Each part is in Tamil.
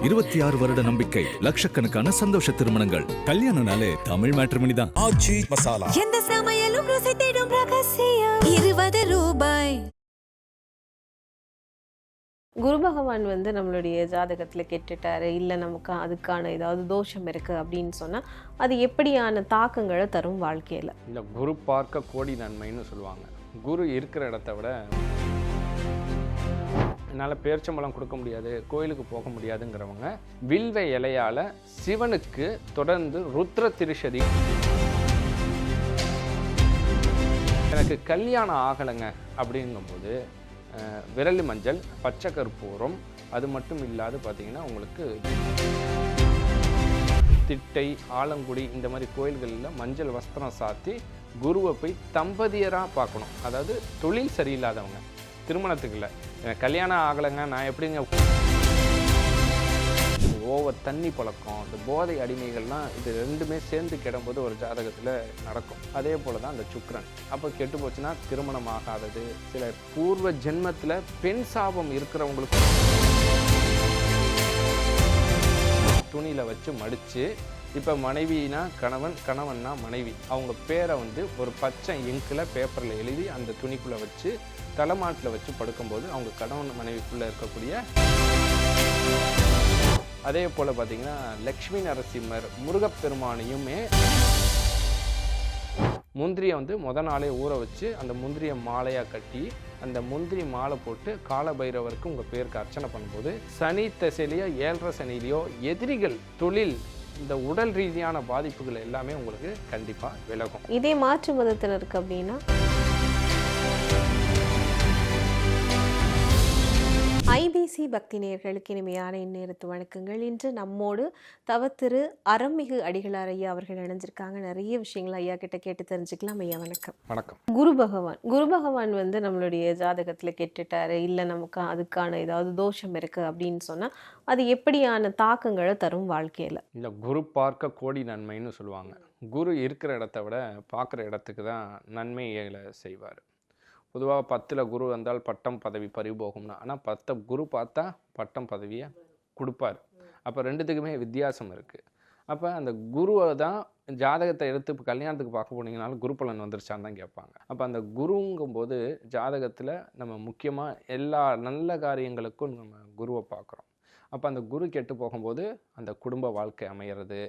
26 வருட நம்பிக்கை, லட்சக்கணக்கான சந்தோஷ திருமணங்கள். கல்யாணம்னாலே தமிழ் மேட்ரிமோனி தான். ஆச்சி மசாலா. எந்த சமையலும் ருசி தேடும் ரகசியம். 20 ரூபாய். குரு பகவான் நம்மளுடைய ஜாதகத்தில் கெட்டுட்டாரு, இல்லை நமக்கு அதுக்கான ஏதாவது தோஷம் இருக்குது அப்படின்னு சொன்னால் அது எப்படியான தாக்கங்களை தரும் வாழ்க்கையில்? இந்த குரு பார்க்க கோடி நன்மைன்னு சொல்லுவாங்க. குரு இருக்கிற இடத்த விட என்னால் பேர்ச்சம்பழம் கொடுக்க முடியாது, கோயிலுக்கு போக முடியாதுங்கிறவங்க வில்வ இலையால் சிவனுக்கு தொடர்ந்து ருத்ர திருஷதி. எனக்கு கல்யாணம் ஆகலைங்க அப்படிங்கும்போது விரலி மஞ்சள், பச்சை கற்பூரம், அது மட்டும் இல்லாது பார்த்தீங்கன்னா உங்களுக்கு திட்டை, ஆலங்குடி இந்த மாதிரி கோயில்களில் மஞ்சள் வஸ்திரம் சாத்தி குருவை போய் தம்பதியராக பார்க்கணும். அதாவது தொழில் சரியில்லாதவங்க, திருமணத்துக்கு இல்லை, எனக்கு கல்யாணம் ஆகலைங்க நான் எப்படிங்க. ஓவர் தண்ணி பழக்கம், இந்த போதை அடிமைகள்லாம் இது ரெண்டுமே சேர்ந்து கிடம்போது ஒரு ஜாதகத்தில் நடக்கும். அதே போல் தான் அந்த சுக்கிரன் அப்போ கெட்டு போச்சுன்னா திருமணம் ஆகாதது, சில பூர்வ ஜென்மத்தில் பெண் சாபம் இருக்கிறவங்களுக்கு துணியில் வச்சு மடித்து, இப்போ மனைவினா கணவன், கணவன்னா மனைவி, அவங்க பேரை ஒரு பச்சை இங்கில் பேப்பரில் எழுதி அந்த துணிக்குள்ளே வச்சு தலைமாட்டில் வச்சு படுக்கும்போது அவங்க கணவன் மனைவிக்குள்ளே இருக்கக்கூடிய. அதே போல் பார்த்திங்கன்னா லக்ஷ்மி நரசிம்மர், முருகப்பெருமானையுமே முந்திரியை முத நாளே ஊற வச்சு அந்த முந்திரியை மாலையாக கட்டி அந்த முந்திரி மாலை போட்டு காலபைரவருக்கு உங்கள் பேருக்கு அர்ச்சனை பண்ணும்போது சனி திசையிலையோ 7.5 சனிலையோ எதிரிகள், தொழில், இந்த உடல் ரீதியான பாதிப்புகள் எல்லாமே உங்களுக்கு கண்டிப்பாக விலகும். இதே மாற்று மதத்தினருக்கு அப்படின்னா ஐபிசி பக்தி நேயர்களுக்கு இனிமையான இந்நேரத்து வணக்கங்கள். இன்று நம்மோடு தவத்திரு அறம்மிகு அடிகளார் ஐயா அவர்கள் இணைஞ்சிருக்காங்க. நிறைய விஷயங்கள் ஐயா கிட்ட கேட்டு தெரிஞ்சுக்கலாம். ஐயா வணக்கம். வணக்கம். குரு பகவான் நம்மளுடைய ஜாதகத்தில் கெட்டுட்டாரு, இல்லை நமக்கு அதுக்கான ஏதாவது தோஷம் இருக்குது அப்படின்னு சொன்னால் அது எப்படியான தாக்கங்களை தரும் வாழ்க்கையில்? இந்த குரு பார்க்க கோடி நன்மைன்னு சொல்லுவாங்க. குரு இருக்கிற இடத்த விட பார்க்குற இடத்துக்கு தான் நன்மைகளை செய்வார். பொதுவாக 10ல் குரு வந்தால் பட்டம் பதவி பறிபோகும்னா, ஆனால் 10 குரு பார்த்தா பட்டம் பதவியை கொடுப்பார். அப்போ ரெண்டுத்துக்குமே வித்தியாசம் இருக்குது. அப்போ அந்த குருவை தான் ஜாதகத்தை எடுத்து இப்போ கல்யாணத்துக்கு பார்க்க போனீங்கனாலும் குரு பலன் வந்துருச்சான்னு தான் கேட்பாங்க. அப்போ அந்த குருங்கும்போது ஜாதகத்தில் நம்ம முக்கியமாக எல்லா நல்ல காரியங்களுக்கும் நம்ம குருவை பார்க்குறோம். அப்போ அந்த குரு கெட்டு போகும்போது அந்த குடும்ப வாழ்க்கை அமையிறது,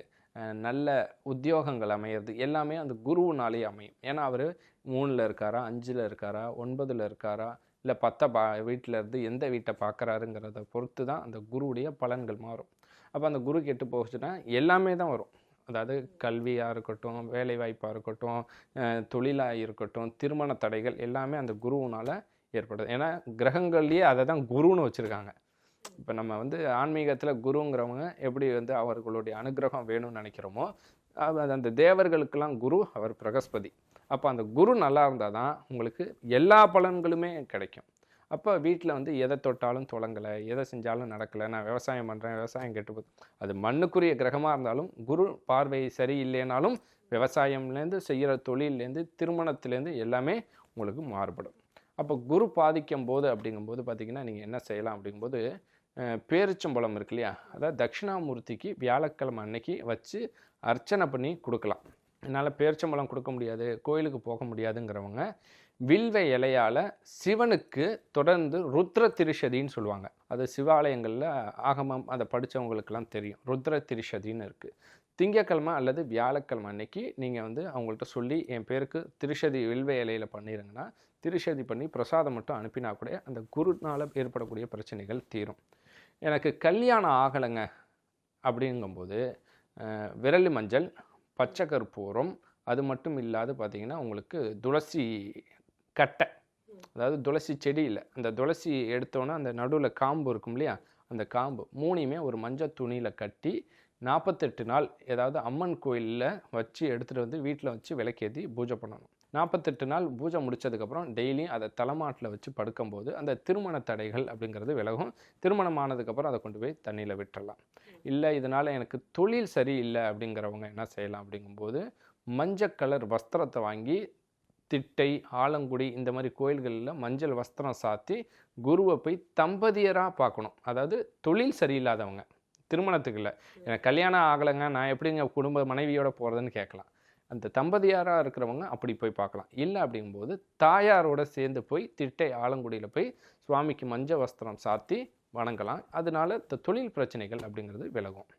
நல்ல உத்தியோகங்கள் அமையிறது எல்லாமே அந்த குருவினாலே அமையும். ஏன்னா அவர் 3ல் இருக்காரா, 5ல் இருக்காரா, 9ல் இருக்காரா, இல்லை 10 வீட்டில் இருந்து எந்த வீட்டை பார்க்குறாருங்கிறத பொறுத்து தான் அந்த குருவுடைய பலன்கள் மாறும். அப்போ அந்த குரு கெட்டு போச்சுன்னா எல்லாமே தான் வரும். அதாவது கல்வியாக இருக்கட்டும், வேலைவாய்ப்பாக இருக்கட்டும், தொழிலாக இருக்கட்டும், திருமண தடைகள் எல்லாமே அந்த குருவினால் ஏற்படுது. ஏன்னா கிரகங்கள்லேயே அதை தான் குருன்னு வச்சுருக்காங்க. இப்போ நம்ம ஆன்மீகத்தில் குருங்கிறவங்க எப்படி அவர்களுடைய அனுகிரகம் வேணும்னு நினைக்கிறோமோ, அந்த தேவர்களுக்கெல்லாம் குரு அவர் பிரகஸ்பதி. அப்போ அந்த குரு நல்லா இருந்தால் தான் உங்களுக்கு எல்லா பலன்களுமே கிடைக்கும். அப்போ வீட்டில் எதை தொட்டாலும் தொடங்கலை, எதை செஞ்சாலும் நடக்கலை, நான் விவசாயம் பண்ணுறேன், விவசாயம் கெட்டுப்போகுது, அது மண்ணுக்குரிய கிரகமாக இருந்தாலும் குரு பார்வை சரியில்லைனாலும் விவசாயம்லேருந்து செய்கிற தொழிலேருந்து திருமணத்துலேருந்து எல்லாமே உங்களுக்கு மாறுபடும். அப்போ குரு பாதிக்கும் போது அப்படிங்கும்போது பார்த்திங்கன்னா நீங்கள் என்ன செய்யலாம் அப்படிங்கும்போது, பேரிச்சம்பழம் இருக்கு இல்லையா, அதாவது தட்சிணாமூர்த்திக்கு வியாழக்கிழமை அன்னைக்கு வச்சு அர்ச்சனை பண்ணி கொடுக்கலாம். என்னால் பேரிச்சம்பழம் கொடுக்க முடியாது, கோயிலுக்கு போக முடியாதுங்கிறவங்க வில்வ இலையால் சிவனுக்கு தொடர்ந்து ருத்ர திருஷதின்னு சொல்லுவாங்க. அது சிவாலயங்களில் ஆகமம் அதை படித்தவங்களுக்கெல்லாம் தெரியும். ருத்ர திருஷதின்னு இருக்குது. திங்கக்கிழமை அல்லது வியாழக்கிழமை அன்னைக்கு நீங்கள் அவங்கள்ட்ட சொல்லி என் பேருக்கு திருஷதி வில்வ இலையில் பண்ணிடுங்கன்னா, திருஷதி பண்ணி பிரசாதம் மட்டும் அனுப்பினா கூட அந்த குருனால் ஏற்படக்கூடிய பிரச்சனைகள் தீரும். எனக்கு கல்யாணம் ஆகலைங்க அப்படிங்கும்போது விரலி மஞ்சள், பச்சை கற்பூரம், அது மட்டும் இல்லாது பார்த்திங்கன்னா உங்களுக்கு துளசி கட்டை, அதாவது துளசி செடியில் அந்த துளசி எடுத்தோன்னே அந்த நடுவில் காம்பு இருக்கும் இல்லையா, அந்த காம்பு 3யுமே ஒரு மஞ்சள் துணியில் கட்டி 48 நாள் ஏதாவது அம்மன் கோயிலில் வச்சு எடுத்துகிட்டு வீட்டில் வச்சு விளக்கேற்றி பூஜை பண்ணணும். 48 நாள் பூஜை முடித்ததுக்கப்புறம் டெய்லியும் அதை தலைமாட்டில் வச்சு படுக்கும்போது அந்த திருமண தடைகள் அப்படிங்கிறது விலகும். திருமணம் ஆனதுக்கப்புறம் அதை கொண்டு போய் தண்ணியில் விட்டுறலாம். இல்லை இதனால் எனக்கு தொழில் சரியில்லை அப்படிங்கிறவங்க என்ன செய்யலாம் அப்படிங்கும்போது, மஞ்சள் கலர் வஸ்திரத்தை வாங்கி திட்டை, ஆலங்குடி இந்த மாதிரி கோயில்களில் மஞ்சள் வஸ்திரம் சாத்தி குருவை போய் தம்பதியராக பார்க்கணும். அதாவது தொழில் சரியில்லாதவங்க, திருமணத்துக்கு இல்லை. எனக்கு கல்யாணம் ஆகலைங்க, நான் எப்படிங்க குடும்ப மனைவியோட போகிறதுன்னு கேட்கலாம். அந்த தம்பதியாராக இருக்கிறவங்க அப்படி போய் பார்க்கலாம். இல்லை அப்படிங்கும்போது தாயாரோட சேர்ந்து போய் திட்டை ஆலங்குடியில் போய் சுவாமிக்கு மஞ்சள் வஸ்திரம் சாத்தி வணங்கலாம். அதனால தொழில் பிரச்சனைகள் அப்படிங்கிறது விலகும்.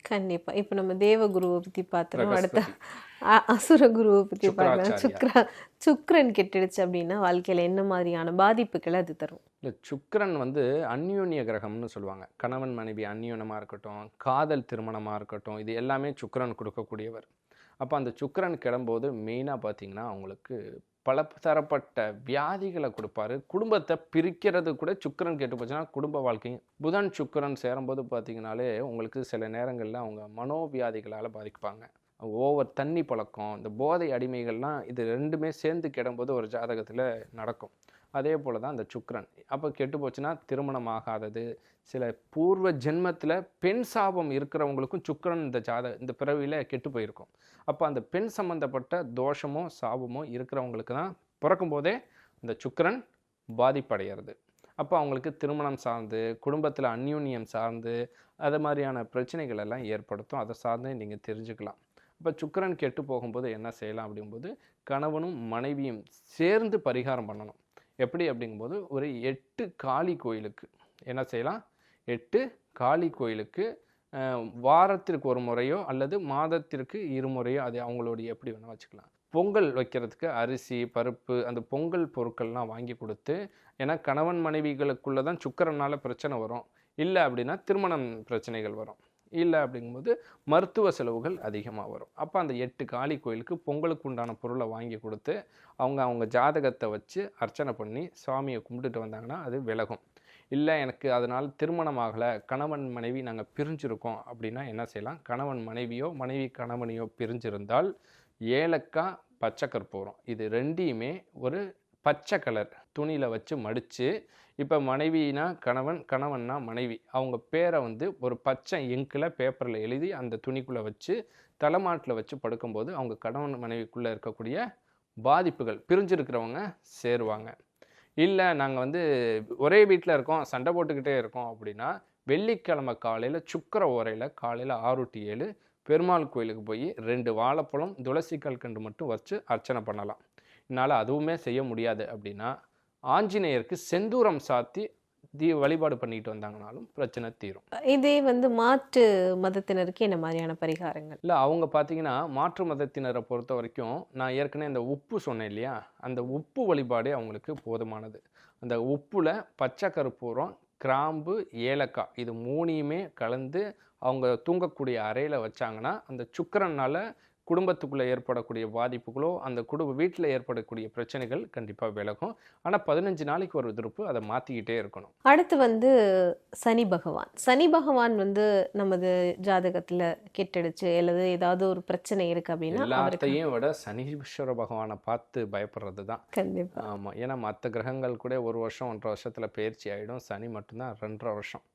கண்டிப்பா. இப்ப நம்ம தேவகுருவை பத்தி பார்த்தோம். அடுத்த அசுர குருவை பத்தி பார்க்கலாம். சுக்கிரன் கெட்டுடுச்சு அப்படின்னா வாழ்க்கையில என்ன மாதிரியான பாதிப்புகளை அது தரும்? இல்லை, சுக்கிரன் வந்து அந்யோன்ய கிரகம்னு சொல்லுவாங்க. கணவன் மனைவி அந்யோன்யமாக இருக்கட்டும், காதல் திருமணமாக இருக்கட்டும், இது எல்லாமே சுக்கிரன் கொடுக்கக்கூடியவர். அப்போ அந்த சுக்கிரன் கிளம்போது மெயினாக பார்த்தீங்கன்னா அவங்களுக்கு பல தரப்பட்ட வியாதிகளை கொடுப்பாரு. குடும்பத்தை பிரிக்கிறது கூட சுக்கிரன் கெட்டு போச்சுன்னா குடும்ப வாழ்க்கையும். புதன் சுக்கிரன் சேரும்போது பார்த்தீங்கன்னாலே உங்களுக்கு சில நேரங்களில் அவங்க மனோவியாதிகளால் பாதிப்பாங்க. ஓவர் தண்ணி பழக்கம், இந்த போதை அடிமைகள்லாம் இது ரெண்டுமே சேர்ந்து கெடும்போது ஒரு ஜாதகத்தில் நடக்கும். அதே போல் தான் அந்த சுக்கிரன் அப்போ கெட்டு போச்சுன்னா திருமணம் ஆகாதது, சில பூர்வ ஜென்மத்தில் பெண் சாபம் இருக்கிறவங்களுக்கும் சுக்கிரன் இந்த பிறவியில் கெட்டு போயிருக்கும். அப்போ அந்த பெண் சம்மந்தப்பட்ட தோஷமோ சாபமோ இருக்கிறவங்களுக்கு தான் பிறக்கும் போதே இந்த சுக்கிரன் பாதிப்படைகிறது. அப்போ அவங்களுக்கு திருமணம் சார்ந்து, குடும்பத்தில் அந்யோன்யம் சார்ந்து, அது மாதிரியான பிரச்சனைகள் எல்லாம் ஏற்படுத்தும். அதை சார்ந்து நீங்கள் தெரிஞ்சுக்கலாம். இப்போ சுக்கிரன் கெட்டு போகும்போது என்ன செய்யலாம் அப்படிங்கும்போது கணவனும் மனைவியும் சேர்ந்து பரிகாரம் பண்ணணும். எப்படி அப்படிங்கும்போது ஒரு 8 காளி கோயிலுக்கு என்ன செய்யலாம், 8 காளி கோயிலுக்கு வாரத்திற்கு ஒரு முறையோ அல்லது மாதத்திற்கு 2 முறையோ, அது அவங்களுடைய எப்படி வேணால் வச்சுக்கலாம். பொங்கல் வைக்கிறதுக்கு அரிசி பருப்பு அந்த பொங்கல் பொருட்கள்லாம் வாங்கி கொடுத்து, ஏன்னா கணவன் மனைவிகளுக்குள்ளே தான் சுக்கிரனால் பிரச்சனை வரும். இல்லை அப்படின்னா திருமணம் பிரச்சனைகள் வரும். இல்லை அப்படிங்கும்போது மருத்துவ செலவுகள் அதிகமாக வரும். அப்போ அந்த 8 காளி கோயிலுக்கு பொங்கலுக்கு உண்டான பொருளை வாங்கி கொடுத்து அவங்க ஜாதகத்தை வச்சு அர்ச்சனை பண்ணி சாமியை கும்பிட்டுட்டு வந்தாங்கன்னா அது விலகும். இல்லை எனக்கு அதனால் திருமணம் ஆகலை, கணவன் மனைவி நாங்கள் பிரிஞ்சிருக்கோம் அப்படின்னா என்ன செய்யலாம், கணவன் மனைவியோ மனைவி கணவனையோ பிரிஞ்சிருந்தால் ஏலக்காய் பச்சை கற்பூரம் இது ரெண்டையுமே ஒரு பச்சை கலர் துணியில் வச்சு மடித்து, இப்போ மனைவினா கணவன், கணவன்னா மனைவி, அவங்க பேரை வந்து ஒரு பச்சை இங்கில் பேப்பரில் எழுதி அந்த துணிக்குள்ளே வச்சு தலைமாட்டில் வச்சு படுக்கும்போது அவங்க கணவன் மனைவிக்குள்ளே இருக்கக்கூடிய பாதிப்புகள் பிரிஞ்சிருக்கிறவங்க சேருவாங்க. இல்லை நாங்கள் வந்து ஒரே வீட்டில் இருக்கோம், சண்டை போட்டுக்கிட்டே இருக்கோம் அப்படின்னா வெள்ளிக்கிழமை காலையில் சுக்கிர ஓரையில் காலையில் 6 to 7 பெருமாள் கோயிலுக்கு போய் 2 வாழைப்பழம் துளசி கல்கண்டு மட்டும் வச்சு அர்ச்சனை பண்ணலாம். என்னால் அதுவுமே செய்ய முடியாது அப்படின்னா ஆஞ்சநேயருக்கு செந்தூரம் சாத்தி வழிபாடு பண்ணிட்டு வந்தாங்கனாலும் பிரச்சனை தீரும். இதே வந்து மாற்று மதத்தினருக்கு என்ன மாதிரியான பரிகாரங்கள்? இல்லை, அவங்க பார்த்தீங்கன்னா மாற்று மதத்தினரை பொறுத்த வரைக்கும் நான் ஏற்கனவே இந்த உப்பு சொன்னேன் இல்லையா, அந்த உப்பு வழிபாடே அவங்களுக்கு போதுமானது. அந்த உப்புல பச்சை கற்பூரம், கிராம்பு, ஏலக்காய் இது 3யுமே கலந்து அவங்க தூங்கக்கூடிய அறையில் வச்சாங்கன்னா அந்த சுக்கிரனால் குடும்பத்துக்குள்ளே ஏற்படக்கூடிய பாதிப்புகளோ அந்த வீட்டில் ஏற்படக்கூடிய பிரச்சனைகள் கண்டிப்பாக விலகும். ஆனால் 15 நாளைக்கு ஒரு திருப்பு அதை மாற்றிக்கிட்டே இருக்கணும். அடுத்து வந்து சனி பகவான். சனி பகவான் வந்து நமது ஜாதகத்தில் கெட்டடிச்சு அல்லது ஏதாவது ஒரு பிரச்சனை இருக்குது அப்படின்னா எல்லாத்தையும் விட சனீஸ்வர பகவானை பார்த்து பயப்படுறது தான். கண்டிப்பாக. ஆமாம், ஏன்னா மற்ற கிரகங்கள் கூட 1 வருஷம் 1.5 வருஷத்தில் பயிற்சி ஆகிடும். சனி மட்டும்தான் 2.5 வருஷம்.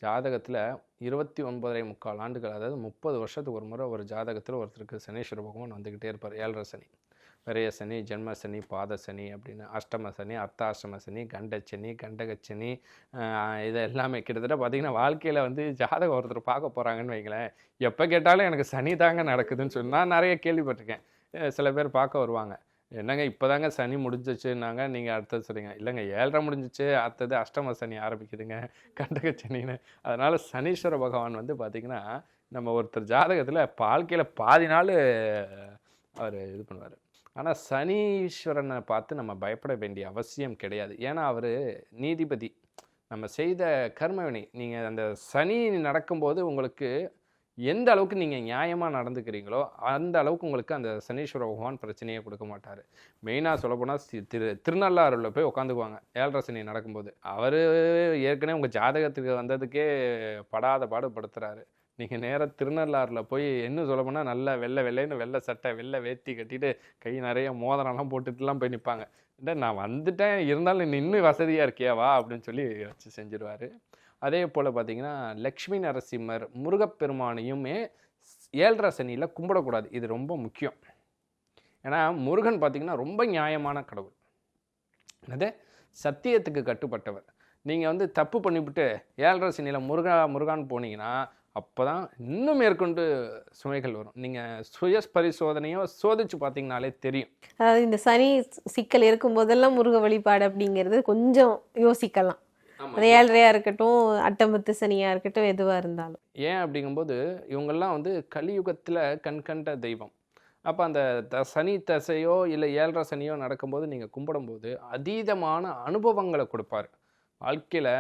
ஜாதகத்தில் 29.25 ஆண்டுகள், அதாவது 30 வருஷத்துக்கு ஒரு முறை ஒரு ஜாதகத்தில் ஒருத்தருக்கு சனீஸ்வர பகவான் வந்துக்கிட்டே இருப்பார். 7.5 சனி, விரய சனி, ஜென்ம சனி, பாத சனி அப்படின்னு, அஷ்டம சனி, அர்த்தாஷ்டம சனி, கண்டச்சனி, கண்டகச்சனி, இது எல்லாமே கிட்டத்தட்ட பார்த்திங்கன்னா வாழ்க்கையில் வந்து ஜாதகம் ஒருத்தர் பார்க்க போகிறாங்கன்னு வைங்களேன், எப்போ கேட்டாலும் எனக்கு சனி தாங்க நடக்குதுன்னு சொல்லி நான் நிறைய கேள்விப்பட்டிருக்கேன். சில பேர் பார்க்க வருவாங்க, என்னங்க இப்போ தாங்க சனி முடிஞ்சிச்சுன்னாங்க, நீங்கள் அடுத்தது சொல்றீங்க, இல்லைங்க 7.5 முடிஞ்சிச்சு, அடுத்தது அஷ்டம சனி ஆரம்பிக்குதுங்க, கண்டக சனின்னு. அதனால் சனீஸ்வர பகவான் வந்து பார்த்திங்கன்னா நம்ம ஒருத்தர் ஜாதகத்தில் வாழ்க்கையில் பாதி நாள் அவர் இது பண்ணுவார். ஆனால் சனீஸ்வரனை பார்த்து நம்ம பயப்பட வேண்டிய அவசியம் கிடையாது. ஏன்னா அவர் நீதிபதி. நம்ம செய்த கர்மவினை, நீங்கள் அந்த சனி நடக்கும்போது உங்களுக்கு எந்த அளவுக்கு நீங்கள் நியாயமாக நடந்துக்கிறீங்களோ அந்த அளவுக்கு உங்களுக்கு அந்த சனீஸ்வர பகவான் பிரச்சனையே கொடுக்க மாட்டார். மெயினாக சொல்லப்போனால் திருநள்ளாறுல போய் உட்காந்துக்குவாங்க 7.5 சனி நடக்கும்போது. அவர் ஏற்கனவே உங்கள் ஜாதகத்துக்கு வந்ததுக்கே படாத பாடுபடுத்துகிறாரு. நீங்கள் நேராக திருநள்ளாறில் போய் என்ன சொல்லப்போனால் நல்லா வெள்ளைன்னு வெள்ளை சட்டை வெள்ளை வேட்டி கட்டிட்டு கை நிறைய மோதிரம்லாம் போட்டுட்டுலாம் போய் நிற்பாங்க. இல்லை நான் வந்துட்டேன், இருந்தாலும் நீ இன்னும் வசதியாக இருக்கியா வா அப்படின்னு சொல்லி வச்சு செஞ்சுருவார். அதே போல் பார்த்திங்கன்னா லக்ஷ்மி நரசிம்மர், முருகப்பெருமானையுமே 7.5 சனியில் கும்பிடக்கூடாது. இது ரொம்ப முக்கியம். ஏன்னா முருகன் பார்த்திங்கன்னா ரொம்ப நியாயமான கடவுள், அது சத்தியத்துக்கு கட்டுப்பட்டவர். நீங்கள் வந்து தப்பு பண்ணிவிட்டு 7.5 சனியில் முருகான்னு போனீங்கன்னா அப்போ தான் இன்னும் மேற்கொண்டு சுமைகள் வரும். நீங்கள் சுய பரிசோதனையோ சோதிச்சு பார்த்தீங்கனாலே தெரியும். அதாவது இந்த சனி சிக்கல் இருக்கும் போதெல்லாம் முருக வழிபாடு அப்படிங்கிறது கொஞ்சம் யோசிக்கலாம். அது 7.5 இருக்கட்டும், அட்டம்பத்து சனியாக இருக்கட்டும், எதுவாக இருந்தாலும். ஏன் அப்படிங்கும்போது இவங்கெல்லாம் வந்து கலியுகத்தில் கண்கண்ட தெய்வம். அப்போ அந்த சனி தசையோ இல்லை 7.5 சனியோ நடக்கும்போது நீங்கள் கும்பிடும்போது அதீதமான அனுபவங்களை கொடுப்பார். வாழ்க்கையில்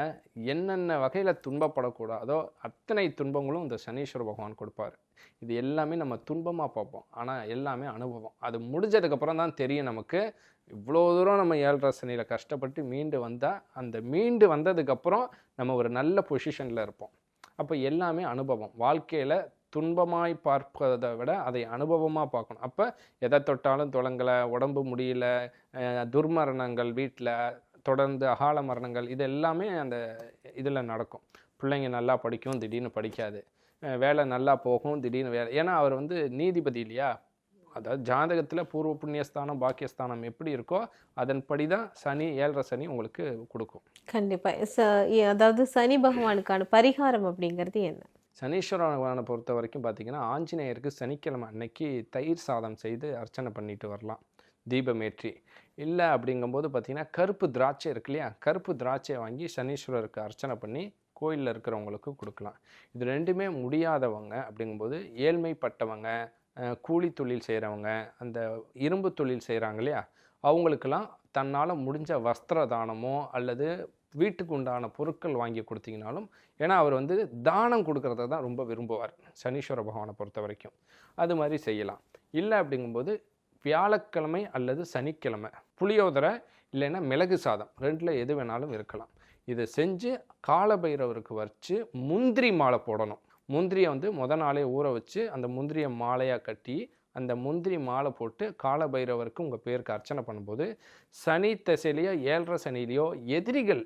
என்னென்ன வகையில் துன்பப்படக்கூடாதோ அத்தனை துன்பங்களும் இந்த சனீஸ்வர பகவான் கொடுப்பார். இது எல்லாமே நம்ம துன்பமாக பார்ப்போம், ஆனால் எல்லாமே அனுபவம். அது முடிஞ்சதுக்கப்புறம் தான் தெரியும் நமக்கு இவ்வளோ தூரம் நம்ம 7.5 சனியில் கஷ்டப்பட்டு மீண்டு வந்தால் அந்த மீண்டு வந்ததுக்கப்புறம் நம்ம ஒரு நல்ல பொசிஷனில் இருப்போம். அப்போ எல்லாமே அனுபவம். வாழ்க்கையில் துன்பமாய் பார்ப்பதை விட அதை அனுபவமாக பார்க்கணும். அப்போ எதை தொட்டாலும் தொடங்கலை, உடம்பு முடியல, துர்மரணங்கள் வீட்டில் தொடர்ந்து அகால மரணங்கள், இது எல்லாமே அந்த இதில் நடக்கும். பிள்ளைங்க நல்லா படிக்கும், திடீர்னு படிக்காது. வேலை நல்லா போகும், திடீர்னு வேலை. ஏன்னா அவர் வந்து நீதிபதி இல்லையா. அதாவது ஜாதகத்தில் பூர்வ புண்ணியஸ்தானம் பாக்கியஸ்தானம் எப்படி இருக்கோ அதன்படி தான் சனி 7.5 சனி உங்களுக்கு கொடுக்கும். கண்டிப்பாக. அதாவது சனி பகவானுக்கான பரிகாரம் அப்படிங்கிறது என்ன? சனீஸ்வர பகவானை பொறுத்த வரைக்கும் பார்த்தீங்கன்னா, ஆஞ்சநேயருக்கு சனிக்கிழமை அன்னைக்கு தயிர் சாதம் செய்து அர்ச்சனை பண்ணிட்டு வரலாம், தீபமேற்றி. இல்லை அப்படிங்கும்போது பார்த்தீங்கன்னா கருப்பு திராட்சை இருக்கு இல்லையா, கருப்பு திராட்சையை வாங்கி சனீஸ்வரருக்கு அர்ச்சனை பண்ணி கோயிலில் இருக்கிறவங்களுக்கு கொடுக்கலாம். இது ரெண்டுமே முடியாதவங்க அப்படிங்கும்போது ஏழ்மைப்பட்டவங்க, கூலி தொழில் செய்கிறவங்க, அந்த இரும்பு தொழில் செய்கிறாங்க இல்லையா, அவங்களுக்கெல்லாம் தன்னால் முடிஞ்ச வஸ்திர தானமோ அல்லது வீட்டுக்கு உண்டான பொருட்கள் வாங்கி கொடுத்தீங்கனாலும், ஏன்னா அவர் வந்து தானம் கொடுக்கறத தான் ரொம்ப விரும்புவார் சனீஸ்வர பகவானை பொறுத்த வரைக்கும். அது மாதிரி செய்யலாம். இல்லை அப்படிங்கும்போது வியாழக்கிழமை அல்லது சனிக்கிழமை புளியோதரை இல்லைன்னா மிளகு சாதம், ரெண்டில் எது வேணாலும் இருக்கலாம். இதை செஞ்சு காலபைரவருக்கு வச்சு முந்திரி மாலை போடணும். முந்திரியை வந்து நாளே ஊற வச்சு அந்த முந்திரியை மாலையாக கட்டி அந்த முந்திரி மாலை போட்டு காலபைரவருக்கு உங்கள் பேருக்கு அர்ச்சனை பண்ணும்போது சனி தசையிலையோ 7.5 சனிலையோ எதிரிகள்,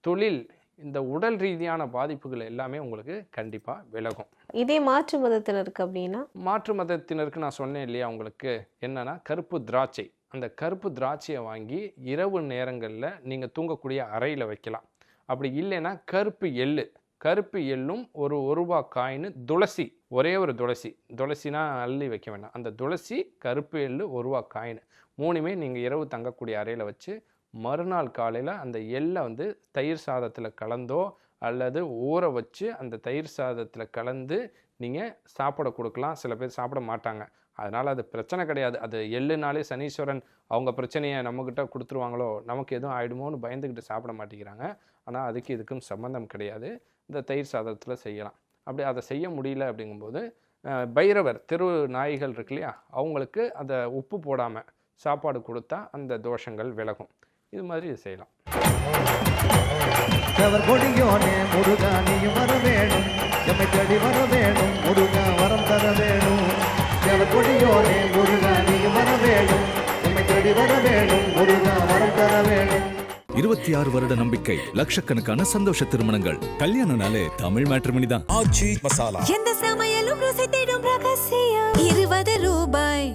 தொழில், இந்த உடல் ரீதியான பாதிப்புகள் எல்லாமே உங்களுக்கு கண்டிப்பாக விலகும். இதே மாற்று மதத்தினருக்கு அப்படின்னா, மாற்று மதத்தினருக்கு நான் சொன்னேன் இல்லையா உங்களுக்கு என்னன்னா கருப்பு திராட்சை. அந்த கருப்பு திராட்சையை வாங்கி இரவு நேரங்களில் நீங்கள் தூங்கக்கூடிய அறையில் வைக்கலாம். அப்படி இல்லைன்னா கருப்பு எள்ளும் ஒரு ரூபா காயின், துளசி, ஒரே ஒரு துளசினா அள்ளி வைக்க வேண்டாம், அந்த துளசி, கருப்பு எள்ளு, 1 ரூபா காயின், 3மே நீங்கள் இரவு தங்கக்கூடிய அறையில் வச்சு மறுநாள் காலையில் அந்த எள்ளை வந்து தயிர் சாதத்தில் கலந்தோ அல்லது ஊற வச்சு அந்த தயிர் சாதத்தில் கலந்து நீங்கள் சாப்பிட கொடுக்கலாம். சில பேர் சாப்பிட மாட்டாங்க, அதனால் அது பிரச்சனை கிடையாது. அது எள்ளுனாலே சனீஸ்வரன் அவங்க பிரச்சனையை நம்மக்கிட்ட கொடுத்துருவாங்களோ, நமக்கு எதுவும் ஆகிடுமோன்னு பயந்துக்கிட்டு சாப்பிட மாட்டேங்கிறாங்க. ஆனால் அதுக்கு இதுக்கும் சம்மந்தம் கிடையாது. இந்த தயிர் சாதத்தில் செய்யலாம். அப்படி அதை செய்ய முடியல அப்படிங்கும்போது பைரவர் தெரு நாய்கள் இருக்கு இல்லையா, அவங்களுக்கு அதை உப்பு போடாமல் சாப்பாடு கொடுத்தா அந்த தோஷங்கள் விலகும். இது மாதிரி செய்யலாம். கொடியோனே முருகா நீயும் வர வேணும், எம்மை தேடி வர வேணும், முருகா வரம் தர வேணும். கொடியோனே முருகா நீயும் வர வேணும், எம்மை தேடி வர வேணும், முருகா வரம் தர வேணும். 26 வருட நம்பிக்கை, லட்சக்கணக்கான சந்தோஷ திருமணங்கள். கல்யாணம்னாலே தமிழ் மேட்ரிமோனி தான். எந்த சமையலும் ருசி தேடும் ரகசியம். 20 ரூபாய்.